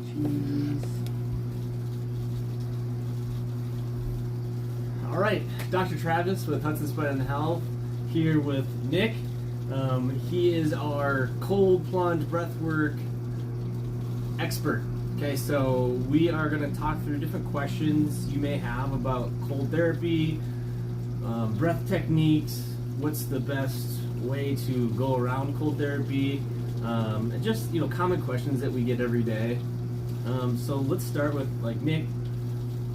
Cheese. All right, Dr. Travis with Hudson's Breath and Health here with Nick. He is our cold plunge breathwork expert. Okay, so we are going to talk through different questions you may have about cold therapy, breath techniques, what's the best way to go around cold therapy, and just common questions that we get every day. So let's start with Nick.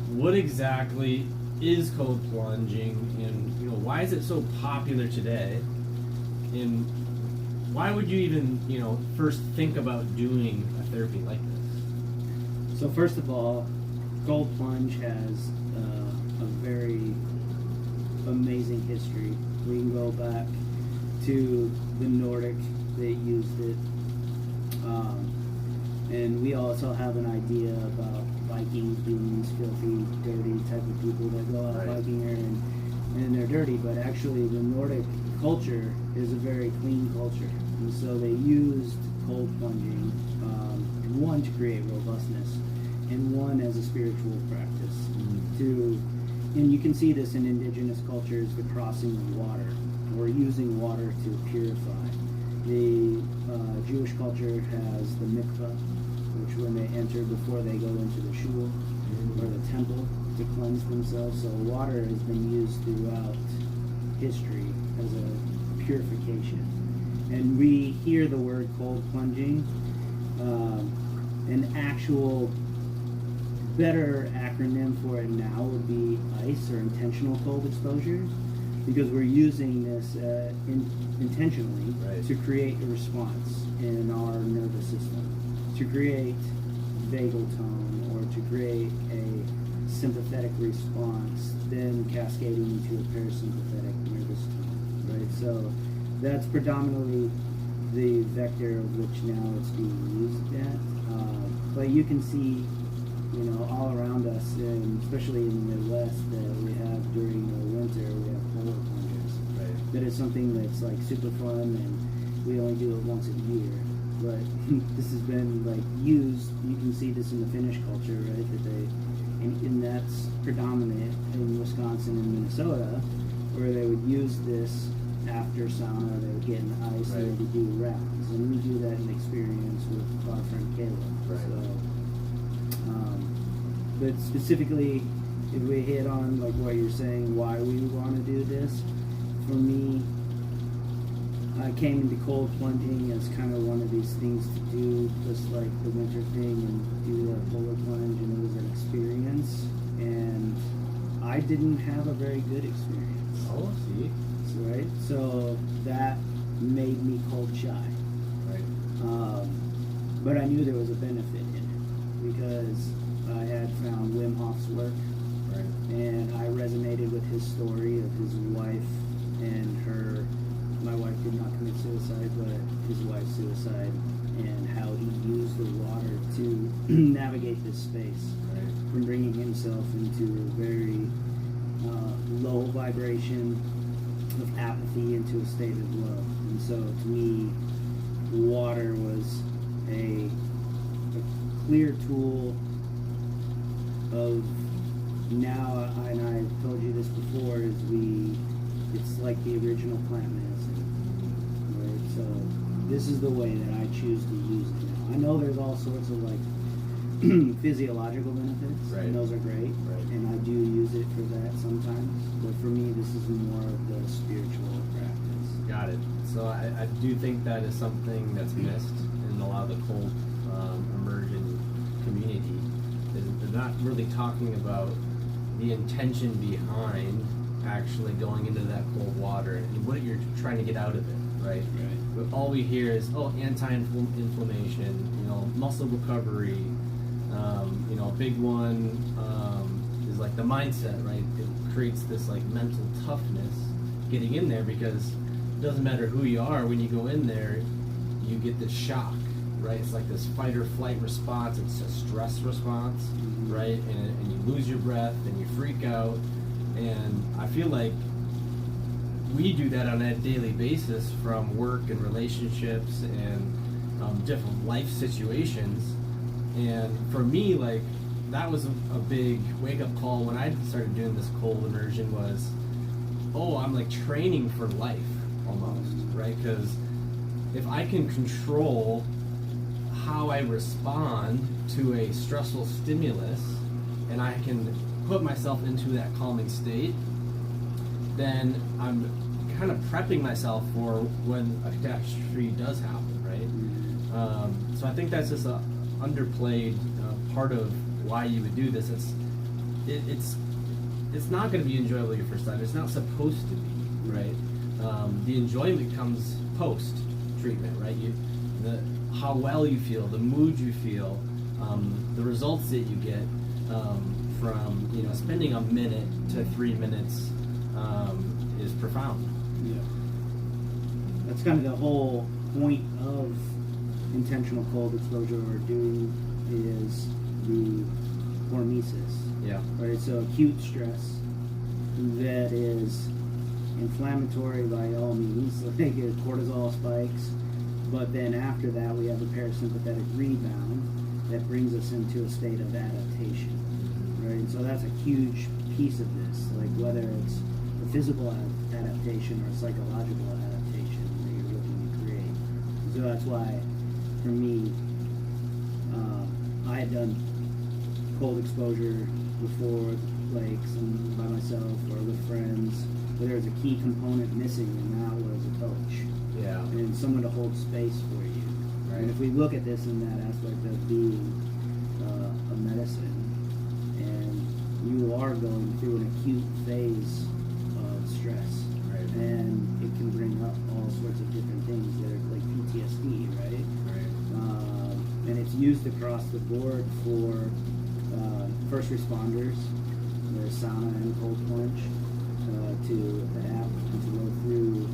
What exactly is cold plunging, and why is it so popular today? And why would you even first think about doing a therapy like this? So first of all, cold plunge has a very amazing history. We can go back to the Nordic that used it, and we also have an idea about Vikings being these filthy, dirty type of people that go out biking here and they're dirty, but actually the Nordic culture is a very clean culture, and so they used cold plunging, one to create robustness, and one as a spiritual practice. And you can see this in indigenous cultures, the crossing of water, or using water to purify. The Jewish culture has the mikvah, which when they enter before they go into the shul or the temple to cleanse themselves. So water has been used throughout history as a purification. And we hear the word cold plunging. An actual better acronym for it now would be ICE, or intentional cold exposures, because we're using this intentionally to create a response in our nervous system, to create vagal tone, or to create a sympathetic response, then cascading into a parasympathetic nervous tone, right? So that's predominantly the vector of which now it's being used at. But you can see, all around us, and especially in the Midwest, that we have during the winter, we have polar plungers. Right. That is something that's super fun, and we only do it once a year. But this has been used. You can see this in the Finnish culture, right? And that's predominant in Wisconsin and Minnesota, where they would use this after sauna. They would get in the ice and they would do rounds, and we do that in experience with our friend Kayla. Right. So, but specifically, if we hit on what you're saying, why we want to do this, for me, I came into cold plunging as kind of one of these things to do, just like the winter thing, and do a polar plunge, and it was an experience, and I didn't have a very good experience. Oh, see. Right? So that made me cold shy. Right. But I knew there was a benefit in it, because I had found Wim Hof's work, and I resonated with his story of his wife and her. My wife did not commit suicide, but his wife's suicide, and how he used the water to navigate this space, from bringing himself into a very low vibration of apathy into a state of love. And so to me, water was a clear tool of now, and I've told you this before, it's like the original plant medicine, right? So this is the way that I choose to use it now. I know there's all sorts of physiological benefits, and those are great, and I do use it for that sometimes, but for me this is more of the spiritual practice. Got it. So I do think that is something that's missed in a lot of the cold immersion community. They're not really talking about the intention behind actually going into that cold water and what you're trying to get out of it, right? But all we hear is, anti-inflammation, muscle recovery. A big one is the mindset, right? It creates this mental toughness getting in there, because it doesn't matter who you are, when you go in there, you get this shock, right? It's like this fight or flight response. It's a stress response, right? And you lose your breath and you freak out. And I feel like we do that on a daily basis, from work and relationships and different life situations. And for me, like, that was a big wake-up call when I started doing this cold immersion was, oh, I'm like training for life almost, right? Because if I can control how I respond to a stressful stimulus and I can put myself into that calming state, then I'm kind of prepping myself for when a catastrophe does happen, right? So I think that's just a underplayed part of why you would do this. It's not going to be enjoyable your first time. It's not supposed to be, right? The enjoyment comes post treatment, right? How well you feel, the mood you feel, the results that you get from spending a minute to 3 minutes is profound. Yeah, that's kind of the whole point of intentional cold exposure or doing is the hormesis. Yeah. Right. So acute stress that is inflammatory by all means, like cortisol spikes. But then after that, we have a parasympathetic rebound that brings us into a state of adaptation, right? And so that's a huge piece of this, like whether it's a physical adaptation or a psychological adaptation that you're looking to create. So that's why, for me, I had done cold exposure before, like by myself or with friends, but there was a key component missing, and that was a coach. Yeah. And someone to hold space for you. Right. And if we look at this in that aspect of being a medicine, and you are going through an acute phase of stress, Right. and it can bring up all sorts of different things that are like PTSD, right? Right. And it's used across the board for first responders, the sauna and cold plunge, to adapt and to go through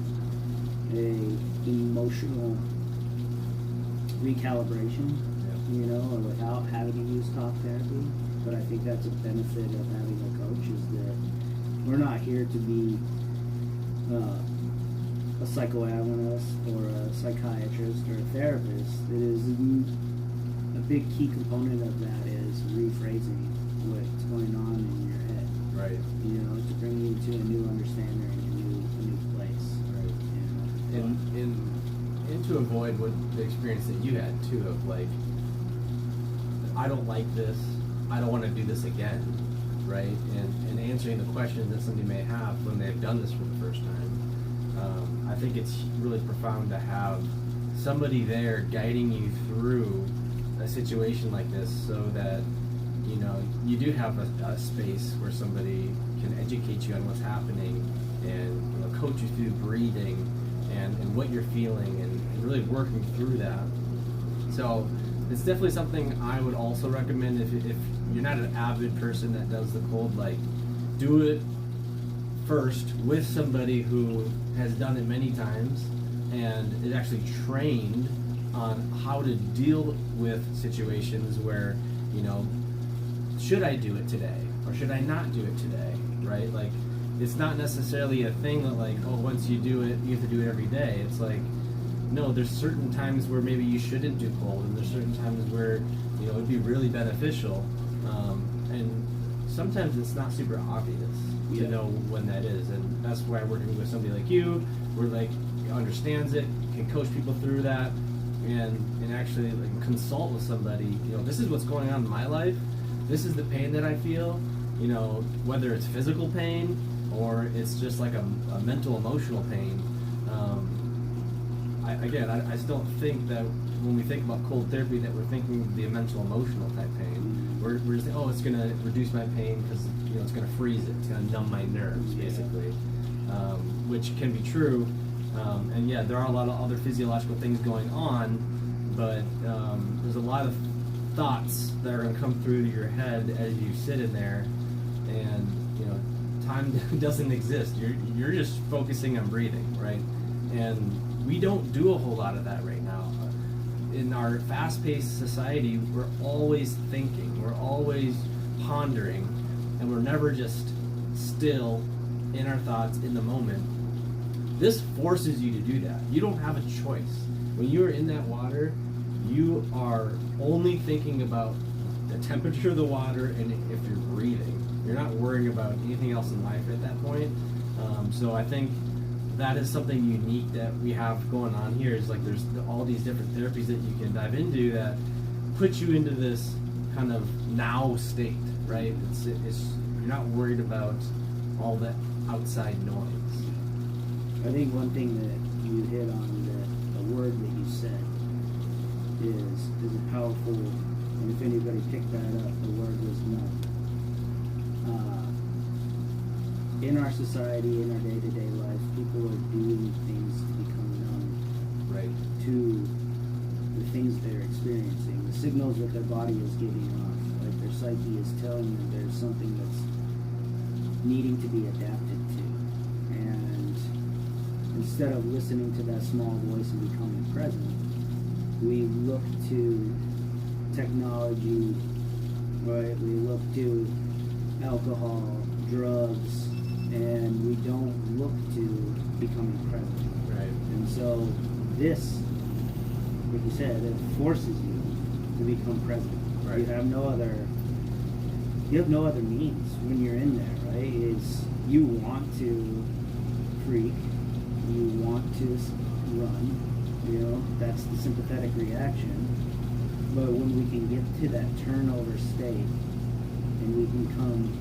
a emotional recalibration, without having to use talk therapy. But I think that's a benefit of having a coach is that we're not here to be a psychoanalyst or a psychiatrist or a therapist. It is a big key component of that is rephrasing what's going on in your head. Right. To bring you to a new understanding, a new place. Right. And to avoid what the experience that you had too of like, I don't like this, I don't want to do this again, right? And answering the question that somebody may have when they've done this for the first time. I think it's really profound to have somebody there guiding you through a situation like this, so that you do have a space where somebody can educate you on what's happening and coach you through breathing and what you're feeling and really working through that. So it's definitely something I would also recommend if you're not an avid person that does the cold, like do it first with somebody who has done it many times and is actually trained on how to deal with situations where, should I do it today or should I not do it today, right? Like, it's not necessarily a thing that like, oh, once you do it, you have to do it every day. It's like, no, there's certain times where maybe you shouldn't do cold, and there's certain times where, it would be really beneficial. And sometimes it's not super obvious to know when that is. And that's why working with somebody like you, where like understands it, can coach people through that, and actually like consult with somebody, this is what's going on in my life. This is the pain that I feel, whether it's physical pain or it's just like a mental, emotional pain. I still think that when we think about cold therapy that we're thinking of the mental, emotional type pain. We're just thinking, it's going to reduce my pain because it's going to freeze it. It's going to numb my nerves, basically, which can be true. And yeah, there are a lot of other physiological things going on, but there's a lot of thoughts that are going to come through your head as you sit in there, and time doesn't exist. You're just focusing on breathing, right? And we don't do a whole lot of that right now. In our fast-paced society, we're always thinking, we're always pondering, and we're never just still in our thoughts in the moment. This forces you to do that. You don't have a choice. When you're in that water, you are only thinking about the temperature of the water and if you're breathing. You're not worrying about anything else in life at that point. So I think that is something unique that we have going on here, is like there's all these different therapies that you can dive into that put you into this kind of now state, right? It's you're not worried about all that outside noise. I think one thing that you hit on, that a word that you said is a powerful, and if anybody picked that up, the word was numb. In our society, in our day-to-day life, people are doing things to become numb, Right. to the things they're experiencing, the signals that their body is giving off. Like their psyche is telling them there's something that's needing to be adapted to. And instead of listening to that small voice and becoming present, we look to technology, right? We look to alcohol, drugs, and we don't look to becoming present. Right. And so this, like you said, it forces you to become present. Right. You have no other means when you're in there, right? Is you want to freak, you want to run, you know, that's the sympathetic reaction. But when we can get to that turnover state and we can come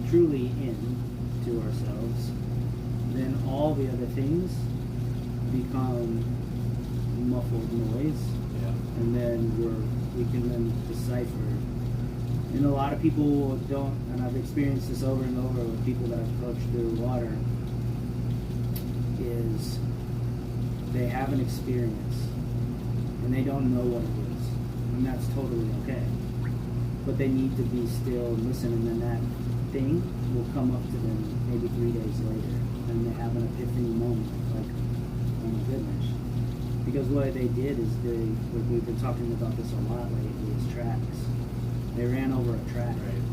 truly in to ourselves, then all the other things become muffled noise, Yeah. and then we can then decipher. And a lot of people don't, and I've experienced this over and over with people that I've coached through water, is they have an experience and they don't know what it is, and that's totally okay. But they need to be still and listen, and then that thing will come up to them maybe 3 days later, and they have an epiphany moment, like, oh my goodness. Because what they did is we've been talking about this a lot lately, is tracks. They ran over a track. Right.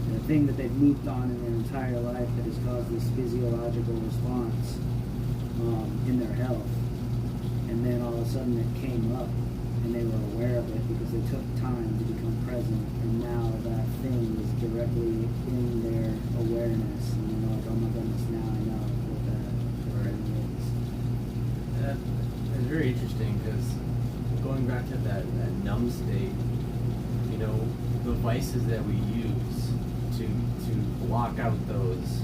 And a thing that they've looped on in their entire life that has caused this physiological response in their health. And then all of a sudden it came up, and they were aware of it because they took time to become present, and now that thing is directly in their awareness, and they're like, oh my goodness, now I know what that is. That's very interesting, because going back to that numb state, you know, the vices that we use to block out those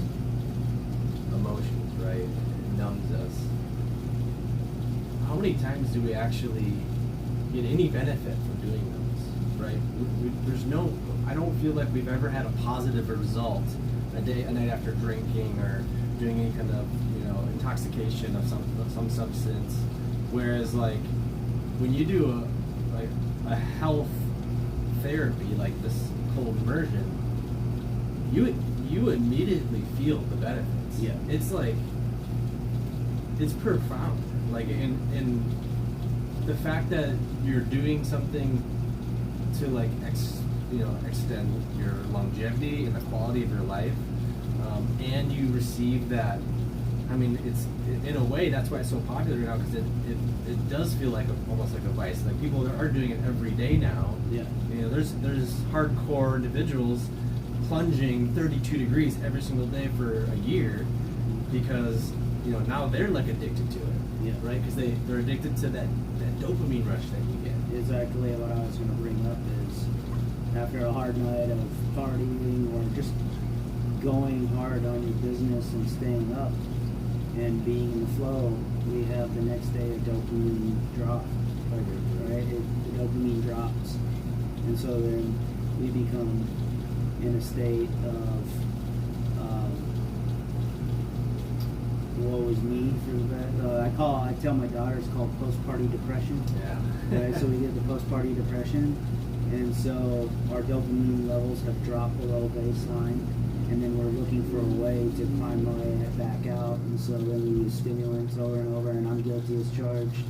emotions, right? It numbs us. How many times do we actually get any benefit from doing those, right? There's no, I don't feel like we've ever had a positive result a night after drinking or doing any kind of, you know, intoxication of some substance. Whereas, like, when you do a health therapy like this cold immersion, you immediately feel the benefits. Yeah. It's like, it's profound. Like, in the fact that you're doing something to, like, extend your longevity and the quality of your life, and you receive that. I mean, it's, in a way, that's why it's so popular now, because it does feel like almost like a vice. Like, people are doing it every day now. Yeah. You know, there's hardcore individuals plunging 32 degrees every single day for a year, because, you know, now they're, like, addicted to it. Yeah. Right? Because they're addicted to that dopamine rush that you get. Exactly what I was going to bring up is, after a hard night of partying or just going hard on your business and staying up and being in the flow, we have the next day a dopamine drop, right? The dopamine drops, and so then we become in a state of woe is me for that. I tell my daughter it's called post-party depression. Yeah. Right, so we get the post-party depression, and so our dopamine levels have dropped below baseline, and then we're looking for a way to climb our way back out, and so then we use stimulants over and over, and I'm guilty as charged.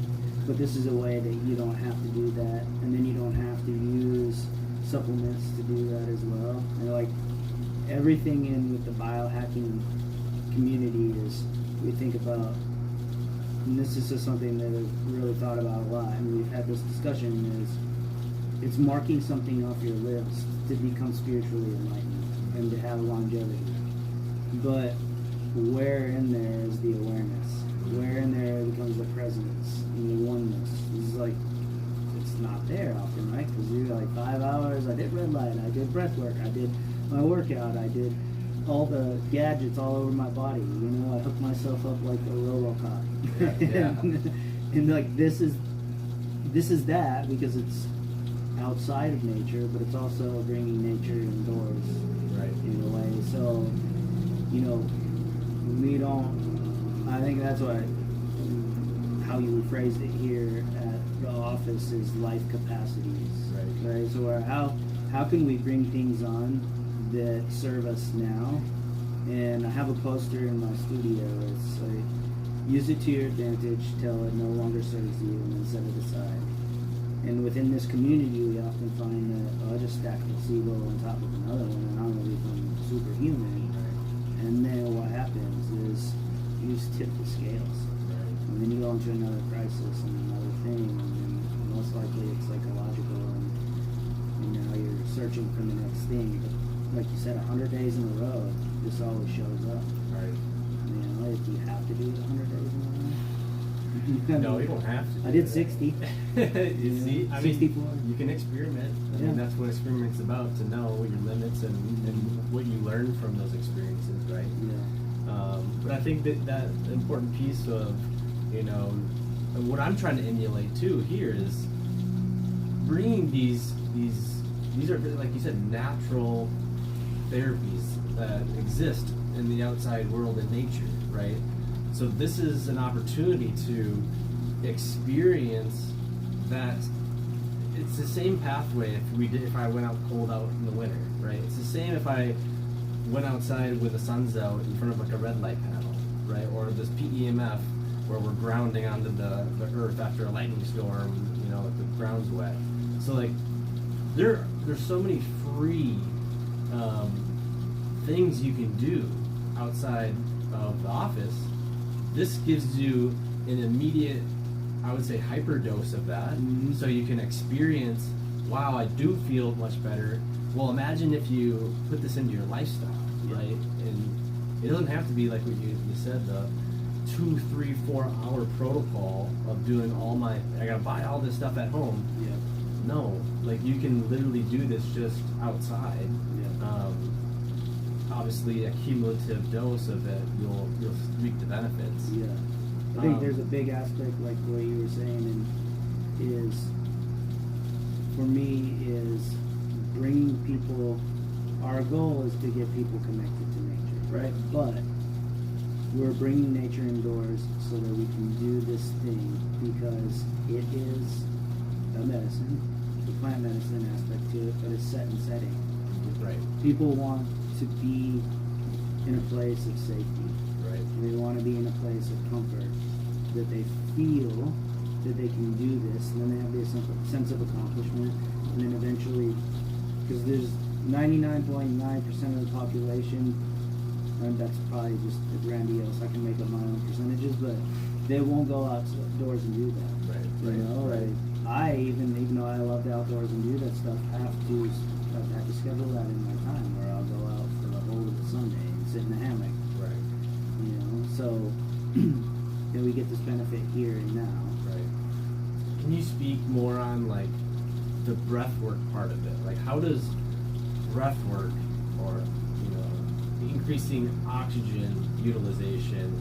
But this is a way that you don't have to do that, and then you don't have to use supplements to do that as well. And like everything in with the biohacking community is, we think about and this is just something that I've really thought about a lot, and we've had this discussion, is it's marking something off your list to become spiritually enlightened and to have longevity. But where in there is the awareness? Where in there becomes the presence and the oneness? It's like, it's not there often, right? Because you're like 5 hours, I did red light, I did breath work, I did my workout, I did all the gadgets all over my body. You know, I hooked myself up like a RoboCop. Yeah. And like this is that because it's outside of nature, but it's also bringing nature indoors, Right. in a way. So, you know, we don't. I think that's what how you rephrased it here at the office is life capacities, right? So how can we bring things on that serve us now? And I have a poster in my studio. It's like, use it to your advantage till it no longer serves you, and then set it aside. And within this community, we often find that I just stack a placebo on top of another one, and I'm going to become superhuman. And then what happens is you just tip the scales. And then you go into another crisis and another thing, and then most likely it's psychological, and now you're searching for the next thing. But like you said, 100 days in a row, this always shows up. Right. You know, if you have to do it 100 days in a row. No, you don't have to. I did 60. You see, I mean, 64. you can experiment. I Yeah. mean, that's what experiment's about, to know what your limits and what you learn from those experiences, right? Yeah. But I think that important piece of, you know, what I'm trying to emulate too here is bringing these are, like you said, natural therapies that exist in the outside world in nature, right? So this is an opportunity to experience that. It's the same pathway if I went out cold out in the winter, right? It's the same if I went outside with the sun's out in front of like a red light panel, right? Or this PEMF where we're grounding onto the earth after a lightning storm, you know, the ground's wet. So like there's so many free things you can do outside of the office. This gives you an immediate, I would say, hyperdose of that. Mm-hmm. So you can experience, wow, I do feel much better. Well, imagine if you put this into your lifestyle, Yeah. right? And it doesn't have to be like what you said, the 2, 3, 4 hour protocol of doing I gotta buy all this stuff at home. Yeah. No, like you can literally do this just outside. Yeah. Obviously, a cumulative dose of it, you'll reap the benefits. Yeah. I think there's a big aspect, like what you were saying, and is for me is bringing people. Our goal is to get people connected to nature, right? But we're bringing nature indoors so that we can do this thing because it is a medicine, the plant medicine aspect to it, but it's set and setting. Right. People want to be in a place of safety. Right. They want to be in a place of comfort, that they feel that they can do this, and then they have this sense of accomplishment, and then eventually, because there's 99.9% of the population, and that's probably just grandiose, I can make up my own percentages, but they won't go outdoors and do that. Right. You know, like I even though I love the outdoors and do that stuff, I have to schedule that in my time where I'll go out for the whole of the Sunday and sit in the hammock. Right. You know, so that we get this benefit here and now. Right. Can you speak more on like the breath work part of it? Like how does breath work, or you know, increasing oxygen utilization,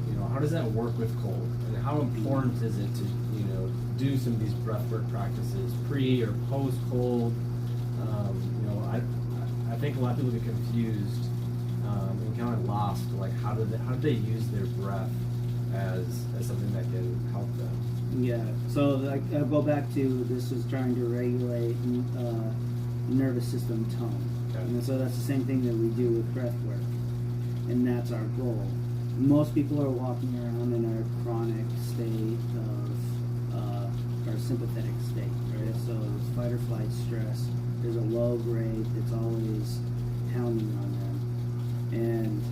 you know, how does that work with cold? And how important is it to, you know, do some of these breath work practices pre or post cold? You know, I think a lot of people get confused and kind of lost. Like how do they use their breath as something that can help them? Yeah. So I'll go back to this is trying to regulate nervous system tone. Okay. And so that's the same thing that we do with breath work, and that's our goal. Most people are walking around in a chronic state of or sympathetic state, right? So it's fight or flight stress. There's a low grade that's always pounding on them, and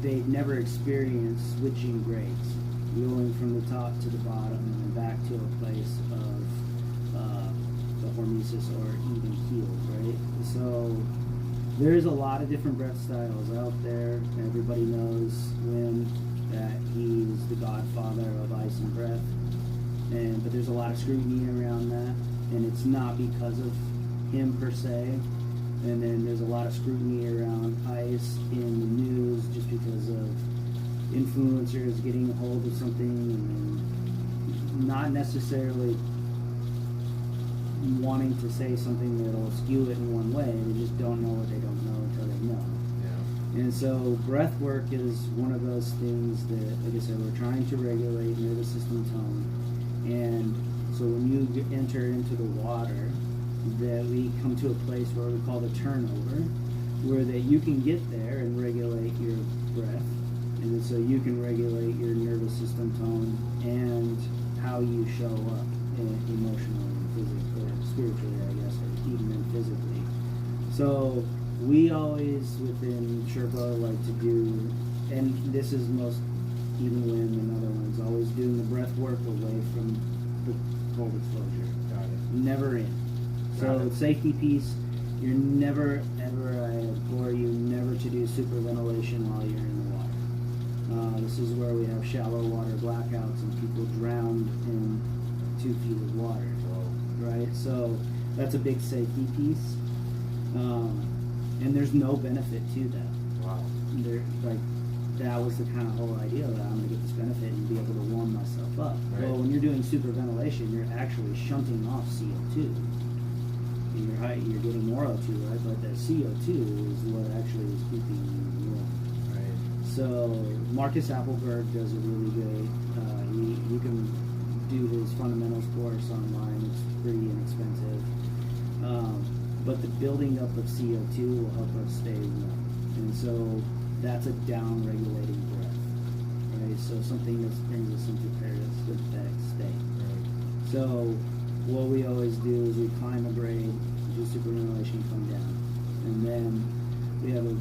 they've never experienced switching grades, going from the top to the bottom and then back to a place of the hormesis or even healed, right? So there's a lot of different breath styles out there. Everybody knows Wim, that he's the godfather of ice and breath, but there's a lot of scrutiny around that, and it's not because of him per se. And then there's a lot of scrutiny around ice in the news just because of influencers getting a hold of something and not necessarily wanting to say something that'll skew it in one way. They just don't know what they don't know until they know. Yeah. And so breath work is one of those things that, like I said, we're trying to regulate nervous system tone. And so when you enter into the water, that we come to a place where we call the turnover, where that you can get there and regulate your breath, and so you can regulate your nervous system tone and how you show up emotionally and physically, or spiritually, I guess, or even physically. So we always within Sherpa like to do, and this is most even when and other ones, always doing the breath work away from the cold exposure. Got it. Never in. So safety piece, you're never, ever, I implore you, never to do super ventilation while you're in the water. This is where we have shallow water blackouts and people drowned in 2 feet of water, right? So that's a big safety piece. And there's no benefit to that. Wow. That was the kind of whole idea that I'm going to get this benefit and be able to warm myself up. Right. Well, when you're doing super ventilation, you're actually shunting off CO2. You're getting more O2, right? But that CO2 is what actually is keeping you warm. Right. So Marcus Appleberg does a really good. You can do his fundamentals course online. It's pretty inexpensive. But the building up of CO2 will help us stay warm, and so that's a down-regulating breath, right? So something that brings us into parasympathetic state. Right. So what we always do is we climb a grade, do superventilation, come down, and then we have a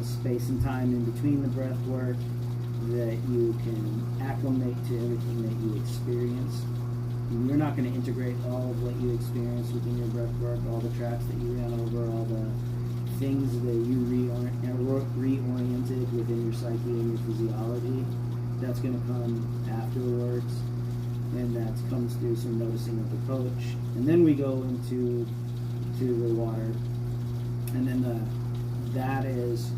space and time in between the breath work that you can acclimate to everything that you experience. And you're not going to integrate all of what you experience within your breath work, all the tracks that you ran over, all the things that you reoriented within your psyche and your physiology. That's going to come afterwards. And that comes through some noticing of the coach, and then we go into the water, and then that is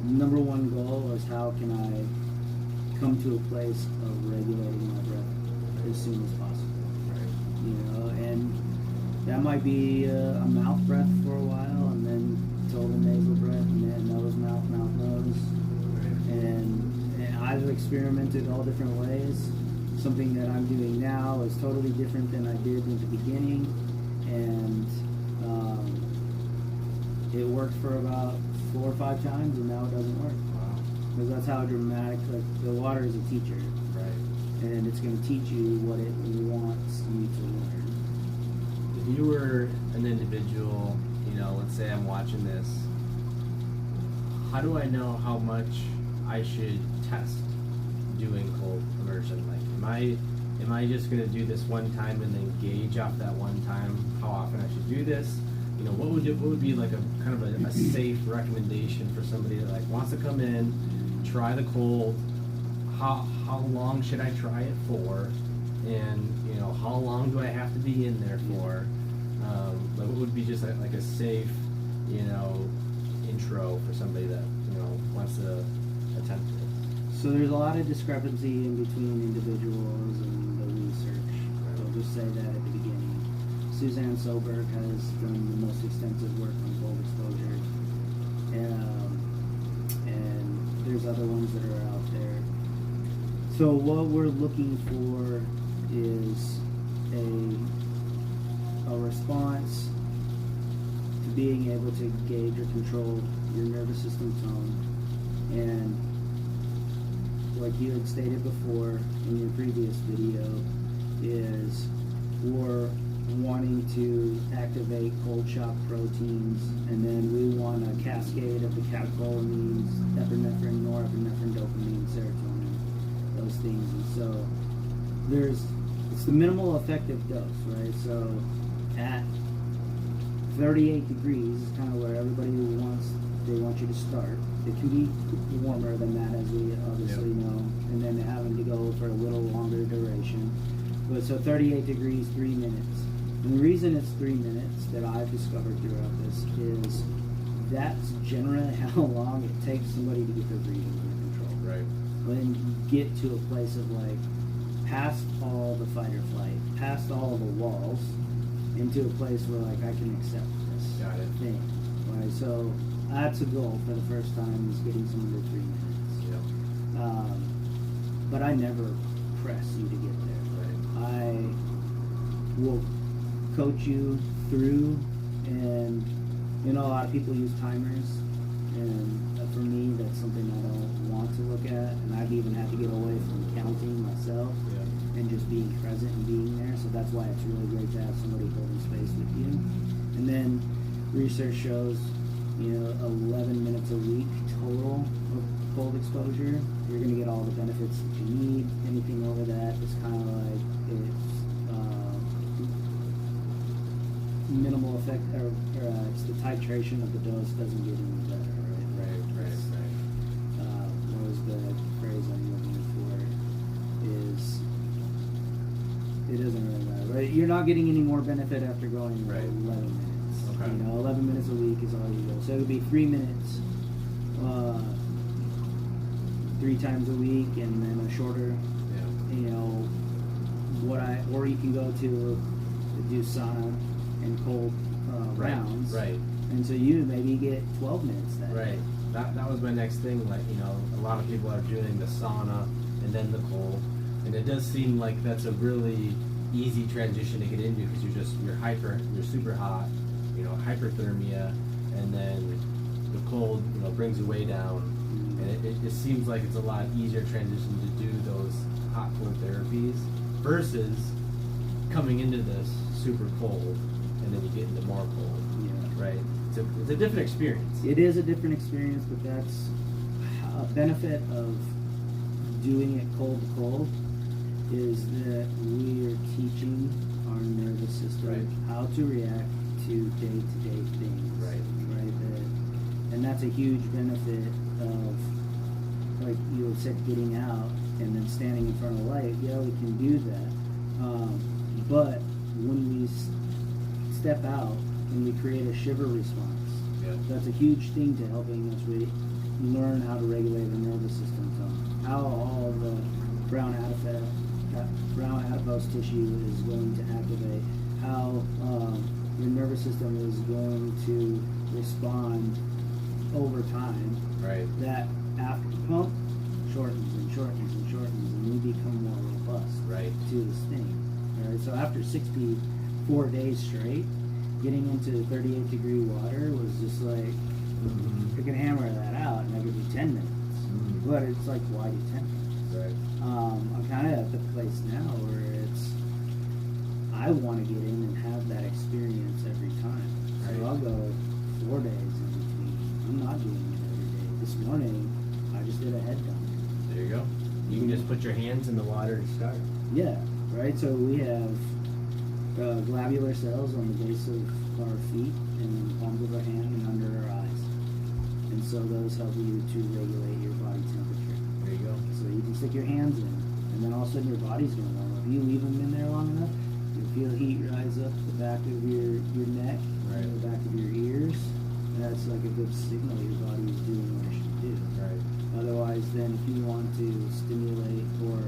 number one goal is how can I come to a place of regulating my breath as soon as possible, Right. you know, and that might be a mouth breath for a while, and then total nasal breath, and then nose, mouth, nose, and I've experimented all different ways. Something that I'm doing now is totally different than I did in the beginning, and it worked for about 4 or 5 times, and now it doesn't work. Wow. Because that's how dramatic, like, the water is a teacher, Right. and it's going to teach you what it wants you to learn. If you were an individual, let's say I'm watching this, how do I know how much I should test doing cold immersion? Like, am I just going to do this one time and then gauge off that one time how often I should do this? What would be like a kind of a safe recommendation for somebody that like wants to come in, try the cold? How long should I try it for? And how long do I have to be in there for? Like, what would be just like a safe intro for somebody that wants to attempt it? So there's a lot of discrepancy in between individuals and the research. I'll just say that at the beginning. Suzanne Soberg has done the most extensive work on cold exposure, and there's other ones that are out there. So what we're looking for is a response to being able to gauge or control your nervous system tone, and like you had stated before in your previous video, is for wanting to activate cold shock proteins, and then we want a cascade of the catecholamines, epinephrine, norepinephrine, dopamine, serotonin, those things. And so it's the minimal effective dose, right? So at 38 degrees is kind of where everybody they want you to start. It can be warmer than that, as we obviously know, and then having to go for a little longer duration. But so 38 degrees, 3 minutes. And the reason it's 3 minutes that I've discovered throughout this is that's generally how long it takes somebody to get their breathing under control. Right. When you get to a place of like past all the fight or flight, past all the walls, into a place where like I can accept this thing. Right. So that's a goal for the first time, is getting some under 3 minutes. Yeah. But I never press you to get there. Right. I will coach you through, and a lot of people use timers, and for me that's something I don't want to look at, and I've even had to get away from counting myself and just being present and being there. So that's why it's really great to have somebody holding space with you. And then research shows 11 minutes a week total of cold exposure, you're going to get all the benefits that you need. Anything over that is kind of like it's minimal effect, or it's the titration of the dose doesn't get any better, right? Right. What was the phrase I'm looking for? It doesn't really matter, right? You're not getting any more benefit after going 11 minutes. Okay. 11 minutes a week is all you go. So it would be 3 minutes, 3 times a week, and then a shorter. Or you can go to do sauna and cold rounds. Right. And so you maybe get 12 minutes that day. Right. That was my next thing. Like, a lot of people are doing the sauna and then the cold, and it does seem like that's a really easy transition to get into, because you're super hot, hyperthermia, and then the cold, brings you way down, and it just seems like it's a lot easier transition to do those hot cold therapies versus coming into this super cold and then you get into more cold. Yeah. Right. It's a different experience. It is a different experience, but that's a benefit of doing it cold to cold, is that we are teaching our nervous system how to react to day-to-day things. Right. And that's a huge benefit of, like you had said, getting out and then standing in front of the light. Yeah, we can do that. But when we step out and we create a shiver response, that's a huge thing to helping us learn how to regulate our nervous system tone. How all the brown adipose tissue is going to activate, how your nervous system is going to respond over time. Right. That after the pump shortens and shortens and shortens, and we become more robust to this thing. Right. So after 64 days straight, getting into 38 degree water was just like, you can hammer that out and that could be 10 minutes. But it's like, why do 10 minutes? Right. I'm kind of at the place now where I want to get in and have that experience every time. So I'll go 4 days in between. I'm not doing it every day. This morning, I just did a head dunk. There you go. You can just put your hands in the water to start. Yeah, right? So we have globular cells on the base of our feet and the palms of our hand and under our eyes. And so those help you to regulate your body temperature. There you go. So you can stick your hands in, and then all of a sudden your body's going to warm up. You leave them in there long enough, you'll feel heat rise up the back of your neck, the back of your ears. And that's like a good signal your body is doing what it should do. Right. Otherwise, then if you want to stimulate or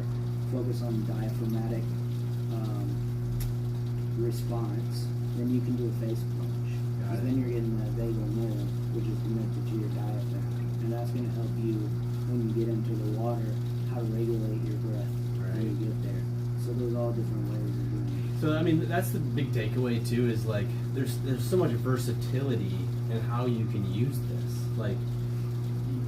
focus on diaphragmatic response, then you can do a face plunge. Because then you're getting that vagal nerve, which is connected to your diaphragm. And that's going to help you, when you get into the water, how to regulate your breath when you get there. So there's all different ways of doing it. So, I mean, that's the big takeaway, too, is like, there's so much versatility in how you can use this. Like,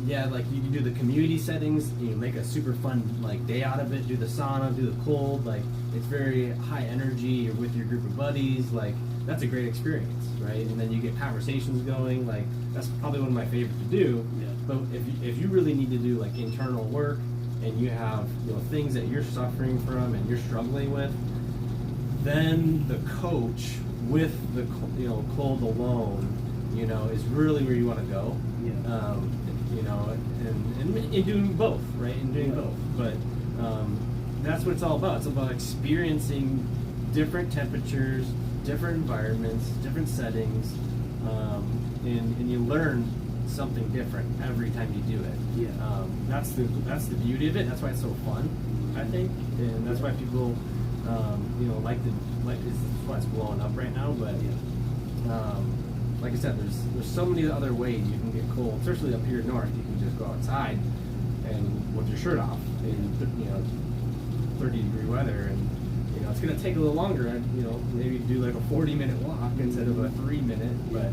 Yeah, like you can do the community settings, you make a super fun like day out of it, do the sauna, do the cold, like it's very high energy, you're with your group of buddies, like that's a great experience, right? And then you get conversations going, like that's probably one of my favorite to do. Yeah. But if you really need to do like internal work and you have, you know, things that you're suffering from and you're struggling with, then the coach with the, you know, cold alone, you know, is really where you want to go. Yeah. You know, and doing both, right? And doing both. But that's what it's all about. It's about experiencing different temperatures, different environments, different settings, and you learn something different every time you do it. Yeah. That's the beauty of it. That's why it's so fun, I think, and that's why people, you know, like it's why it's blowing up right now. But like I said, there's so many other ways you can get cold, especially up here north. You can just go outside and with your shirt off in, you know, 30-degree weather, and you know it's going to take a little longer. And you know, maybe do like a 40-minute walk instead of a 3-minute. But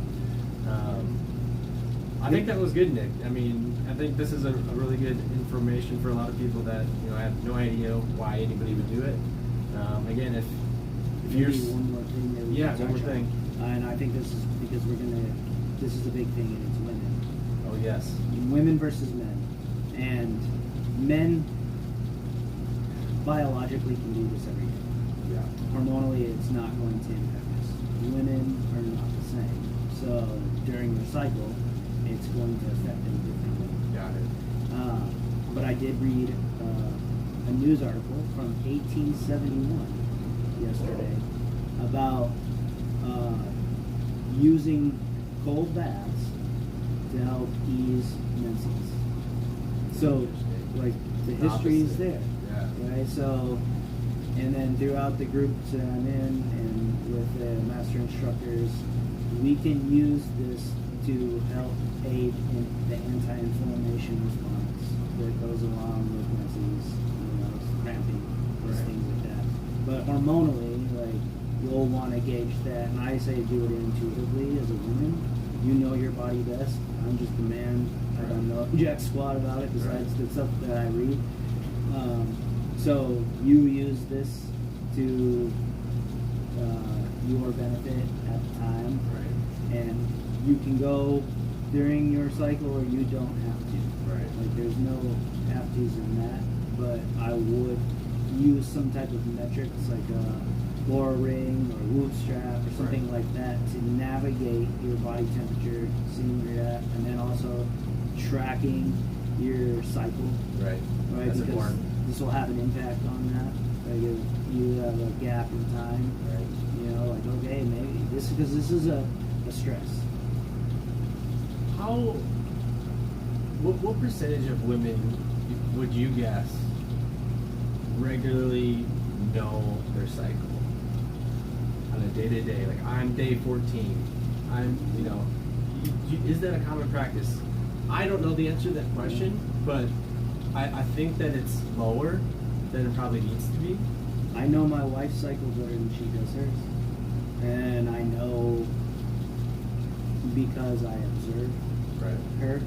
I think that was good, Nick. I mean, I think this is a really good information for a lot of people that, you know, I have no idea why anybody would do it. Again, if you're Maybe one more thing that we can one more touch on. thing. And I think this is because this is a big thing, and it's women. Oh yes. Women versus men. And men biologically can do this every day. Yeah. Hormonally, it's not going to impact us. Women are not the same. So during their cycle, it's going to affect them differently. Got it. But I did read a news article from 1871 yesterday about using cold baths to help ease menses. So, like, the history is there, right? So, and then throughout the groups that I'm in and with the master instructors, we can use this to help aid in the anti-inflammation response that goes along with menses, you know, cramping, things like that. But hormonally, like, you'll want to gauge that, and I say do it intuitively as a woman. You know your body best. I'm just a man. I don't know jack squat about it besides the stuff that I read. So you use this to your benefit at the time, and you can go during your cycle or you don't have to. Right. Like, there's no have to's in that, but I would use some type of metrics like a Oura ring or Whoop strap or something like that to navigate your body temperature, seeing where you're at, and then also tracking your cycle. Right. Right, That's because important. this will have an impact on that. Like if you have a gap in time, Right. you know, like, okay, maybe this, because this is a stress. What percentage of women would you guess regularly know their cycle on a day-to-day? Like, I'm day 14. Is that a common practice? I don't know the answer to that question, but I think that it's lower than it probably needs to be. I know my wife cycles better than she does hers. And I know because I observe her,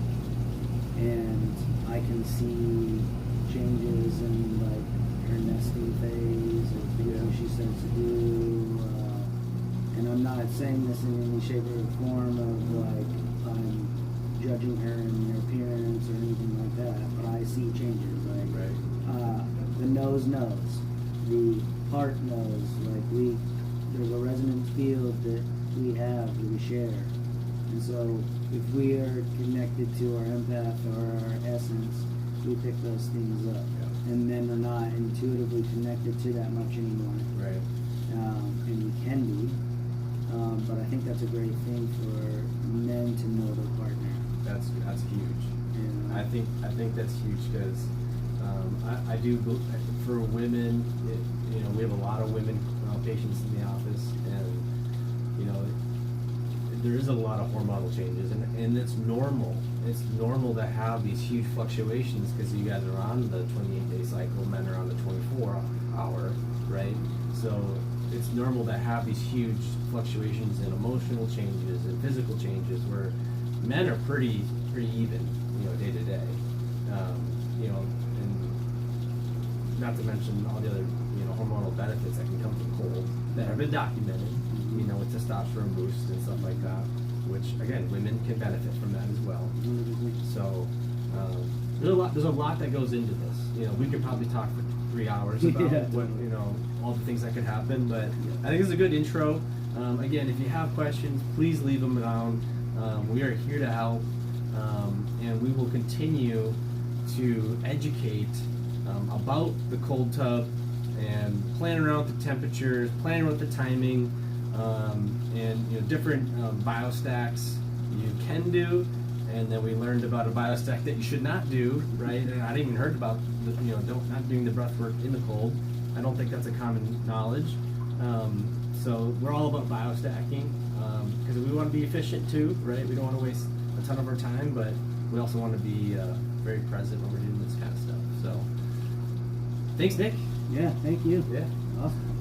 and I can see changes in, like, her nesting phase or things that she starts to do. And I'm not saying this in any shape or form of, like, I'm judging her in her appearance or anything like that, but I see changes. Like, the nose knows, the heart knows. Like, there's a resonance field that we have, that we share. And so if we are connected to our empath or our essence, we pick those things up. Yeah. And men are not intuitively connected to that much anymore. Right. And we can be. But I think that's a great thing for men to know their partner. That's huge. Yeah. I think that's huge because I do for women. You know, we have a lot of women patients in the office, and you know, there is a lot of hormonal changes, and it's normal. It's normal to have these huge fluctuations because you guys are on the 28-day cycle, men are on the 24-hour, right? So it's normal to have these huge fluctuations in emotional changes and physical changes where Men are pretty even, day to day. And not to mention all the other, hormonal benefits that can come from cold that have been documented, with testosterone boosts and stuff like that, which again, women can benefit from that as well. So there's a lot that goes into this. We could probably talk for 3 hours about what, all the things that could happen, but I think it's a good intro. Again, if you have questions, please leave them down. We are here to help, and we will continue to educate about the cold tub and playing around with the temperatures, playing with the timing, and different biostacks you can do. And then we learned about a biostack that you should not do, right? And I didn't even heard about not doing the breath work in the cold. I don't think that's a common knowledge. So we're all about biostacking because we want to be efficient too, right? We don't want to waste a ton of our time, but we also want to be very present when we're doing this kind of stuff. So thanks, Nick. Yeah, thank you. Yeah. Awesome.